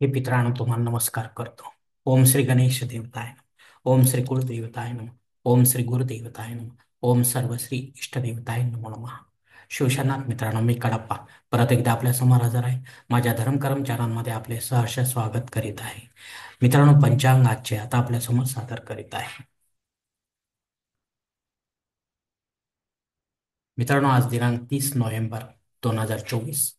हे पितरांनो तुम्हाला नमस्कार करतो. ओम श्री गणेश देवताय नमः. ओम श्री कुलदेवताय नमः. ओम श्री गुरुदेवताय नमः. ओम सर्वश्री इष्टदेवताय नमो नमः. शिवशरणात मित्रांनो, मी कडप्पा परत एकदा आपल्या समोर हजर आहे. माझ्या धर्मकरम चॅनलमध्ये आपले सहर्ष स्वागत करीत आहे. मित्रांनो, पंचांग आजचे आता आपल्या समोर सादर करीत आहे. मित्रांनो, आज दिनांक 30 नोव्हेंबर 2024,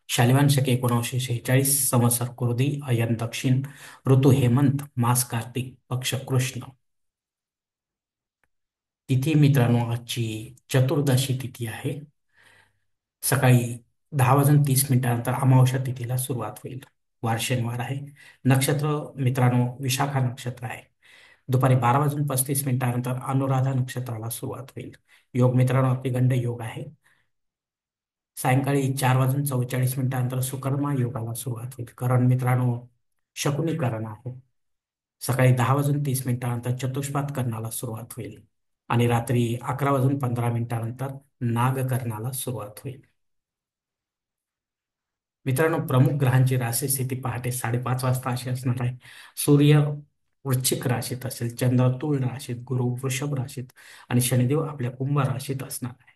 शालिवान शके 1946, संवत्सर कुरोधी, अयन दक्षिण, ऋतू हेमंत, मास कार्तिक, पक्ष कृष्ण. तिथी मित्रांनो, आजची चतुर्दशी तिथी आहे. सकाळी 10:30 अमावस्या तिथीला सुरुवात होईल. वार शनिवार आहे. नक्षत्र मित्रांनो विशाखा नक्षत्र आहे. दुपारी 12:35 अनुराधा नक्षत्राला सुरुवात होईल. योग मित्रांनो अतिगंड योग आहे. सायंकाळी 4:44 सुकर्मा योगाला सुरुवात होईल. करण मित्रांनो शकुनी करण आहे. सकाळी 10:30 चतुष्पाद करणाला सुरुवात होईल आणि रात्री 11:15 नागकर्णाला सुरुवात होईल. मित्रांनो, प्रमुख ग्रहांची राशी स्थिती पहाटे 5:30 वाजता अशी असणार आहे. सूर्य वृश्चिक राशीत असेल, चंद्र तुळ राशीत, गुरु वृषभ राशीत आणि शनिदेव आपल्या कुंभ राशीत असणार आहे.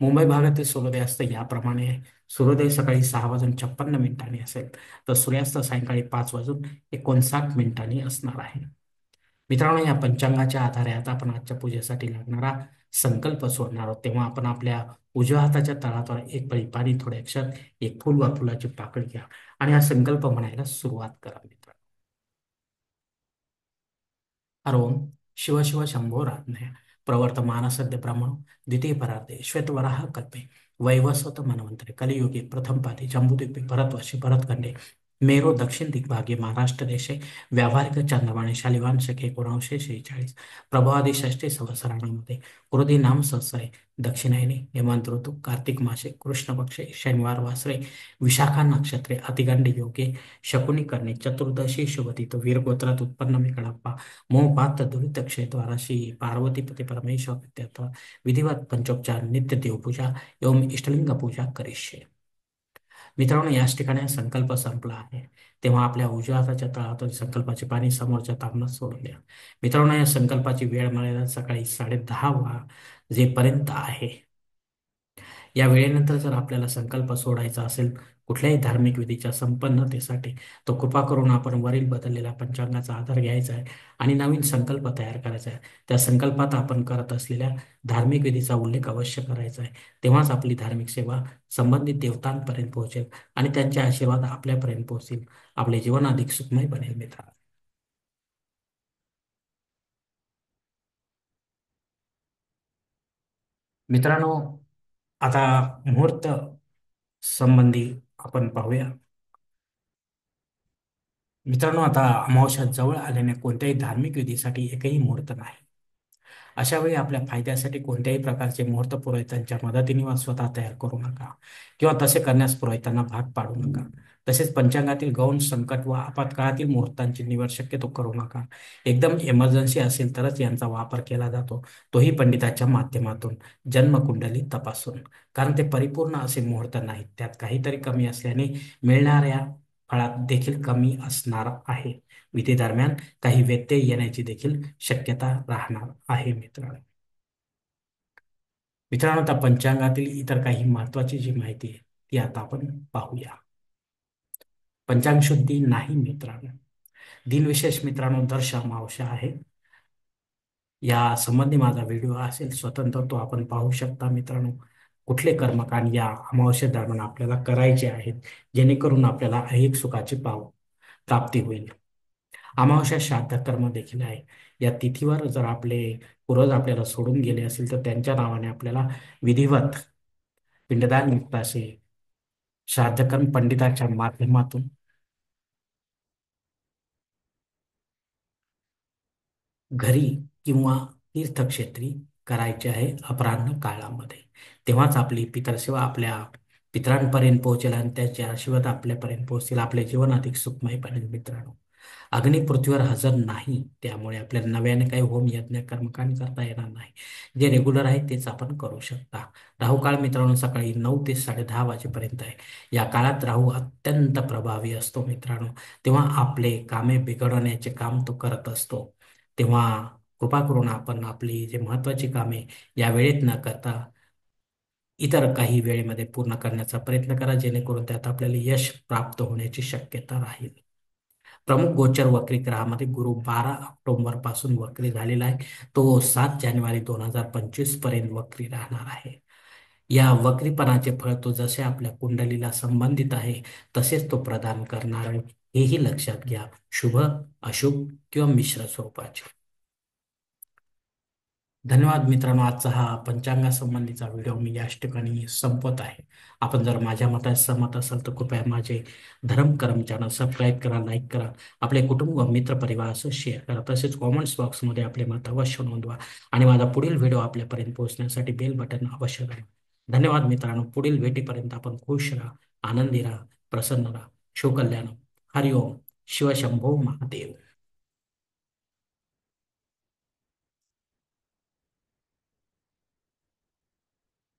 मुंबई भागातील सूर्योदयास्त याप्रमाणे आहे. सूर्योदय सकाळी 6:56 असेल, तर सूर्यास्त सायंकाळी 5:59 असणार आहे. मित्रांनो, या पंचांगाच्या आधारे आता आपण आजच्या पूजेसाठी लागणारा संकल्प सोडणार आहोत. तेव्हा आपण आपल्या उजव्या हाताच्या तळहातावर एक पळी पाणी, थोडे अक्षर, एक फुल वा फुलाची पाकळी घ्या आणि हा संकल्प म्हणायला सुरुवात करा. मित्र, हरोम शिव शिव शंभो रात्मय प्रवर्तमान सद्य ब्रह्मणो द्वितीय परार्धे श्वेतवराह कल्पे वैवस्वत मनवंतरे कलियुगे प्रथम पादे जम्बूद्वीपे भरतवर्षे भरतखंडे मेरो दक्षिण दिग्भागे महाराष्ट्र देशे व्यावहारिक चांद्रमाने शालिवान शके 1946 प्रभवादी षष्ठी संवत्सरामध्ये कुरोधी नाम संवत्सरे दक्षिणायने हेमंत ऋतू कार्तिक मासे कृष्ण पक्षे शनिवार वासरे विशाखा नक्षत्रे अतिगंड योगे शकुनी करणे चतुर्दशी शुभतिथी वीर गोत्रात उत्पन्न मी कडप्पा मोहपात दुरित क्षेत्राशी पार्वतीपती परमेश्वर प्रीत्यर्थ विधिवत पंचोपचार नित्य देवपूजा एवं इष्टलिंग पूजा करिष्ये. मित्रांनो, याच ठिकाणी हा संकल्प संपला आहे. तेव्हा आपल्या उजव्या हाताच्या तळहातून संकल्पाचे पाणी समोरच्या तांबणात सोडून द्या. मित्रांनो, या संकल्पाची वेळ मर्यादा सकाळी 10:30 वाजेपर्यंत आहे. या वेळेनंतर जर आपल्याला संकल्प सोडायचा असेल कुठल्याही धार्मिक विधीच्या संपन्नतेसाठी, तो कृपा करून आपण वरील बदललेल्या पंचांगाचा आधार घ्यायचा आहे आणि नवीन संकल्प तयार करायचा आहे. त्या संकल्पात आपण करत असलेल्या धार्मिक विधीचा उल्लेख अवश्य करायचा आहे. तेव्हाच आपली धार्मिक सेवा संबंधित देवतांपर्यंत पोहोचेल आणि त्यांचे आशीर्वाद आपल्यापर्यंत पोहोचतील. आपले जीवन अधिक सुखमय बनेल. मित्रांनो, आता मुहूर्त संबंधी आपण पाहूया. मित्रांनो, आता अमावस्या जवळ आल्याने कोणत्याही धार्मिक विधीसाठी एकही मुहूर्त नाही. अशा वेळी आपल्या फायद्यासाठी कोणत्याही प्रकारचे मुहूर्त पुरोहितांच्या मदतीने वा स्वतः तयार करू नका किंवा तसे करण्यास पुरोहितांना भाग पाडू नका. तसेच पंचांगातील गौण संकट व आपत्काळातील मुहूर्तांची निवड शक्यतो करू नका. एकदम इमर्जन्सी असेल तरच यांचा वापर केला जातो, तोही पंडिताच्या माध्यमातून, जन्मकुंडली तपासून. कारण ते परिपूर्ण असे मुहूर्त नाहीत. त्यात काहीतरी कमी असल्याने मिळणाऱ्या फळात देखील कमी असणार आहे. विधी दरम्यान काही व्यत्यय येण्याची देखील शक्यता राहणार आहे. मित्रांनो, आता पंचांगातील इतर काही महत्वाची जी माहिती आहे ती आता आपण पाहूया. पंचांग शुद्धी नाही मित्रांनो. दिनविशेष मित्रांनो दर्श अमावस्या आहे. या संबंधी माझा व्हिडिओ असेल स्वतंत्र, तो आपण पाहू शकता. मित्रांनो, कुठले कर्मकांड या अमावस्ये दरम्यान आपल्याला करायचे आहेत जेणेकरून आपल्याला ऐहिक सुखाची प्राप्ती होईल. अमावस्या श्राद्ध कर्म देखील आहे. या तिथीवर जर आपले पूर्वज आपल्याला सोडून गेले असेल तर त्यांच्या नावाने आपल्याला विधिवत पिंडदान युक्त असे श्राद्धकर्म पंडिताच्या माध्यमातून घरी किंवा तीर्थक्षेत्री करायचे आहे अपराह्न काळामध्ये. तेव्हाच आपली पितरसेवा आपल्या पितरांपर्यंत पोहोचेल आणि त्याचे आशीर्वाद आपल्यापर्यंत पोहोचतील. आपले जीवन अधिक सुखमय बनेल. मित्रांनो, अग्नी पृथ्वीवर हजर नाही, त्यामुळे आपल्याला नव्याने काही होम यज्ञ कर्मकांड करता येणार नाही. जे रेग्युलर आहे तेच आपण करू शकता. राहू काळ मित्रांनो सकाळी 9 ते 10:30 वाजेपर्यंत आहे. या काळात राहू अत्यंत प्रभावी असतो मित्रांनो. तेव्हा आपले कामे बिघडवण्याचे काम तो करत असतो. तेव्हा कृपा करून आपण आपली जे महत्वाची कामे या वेळेत न करता इतर काही वेळेमध्ये पूर्ण करण्याचा प्रयत्न करा, जेणेकरून त्यात आपल्याला यश प्राप्त होण्याची शक्यता राहील. प्रमुख गोचर वक्री ग्रहामध्ये गुरु 12 ऑक्टोबर पासून वक्री झालेला आहे. तो 7 जानेवारी 2025 पर्यंत वक्री राहणार आहे. या वक्रीपणाचे फळ तो जसे आपल्या कुंडलीला संबंधित आहे तसेच तो प्रदान करणार आहे, हेही लक्षात घ्या. शुभ, अशुभ किंवा मिश्र स्वरूपाचे. धन्यवाद मित्रांनो. आजचा हा पंचांगासंबंधीचा व्हिडिओ मी याच ठिकाणी संपवत आहे. आपण जर माझ्या मतात सहमत असाल तर कृपया माझे धर्म करम चॅनल सबस्क्राईब करा, लाईक करा, आपले कुटुंब व मित्र परिवारासह शेअर करा. तसेच कॉमेंट्स बॉक्समध्ये आपले मत अवश्य नोंदवा आणि माझा पुढील व्हिडिओ आपल्यापर्यंत पोहोचण्यासाठी बेल बटन अवश्य दाबा. धन्यवाद मित्रांनो. पुढील भेटीपर्यंत आपण खुश राहा, आनंदी राहा, प्रसन्न राहा. शिवकल्याण. हरिओम. शिवशंभो महादेव.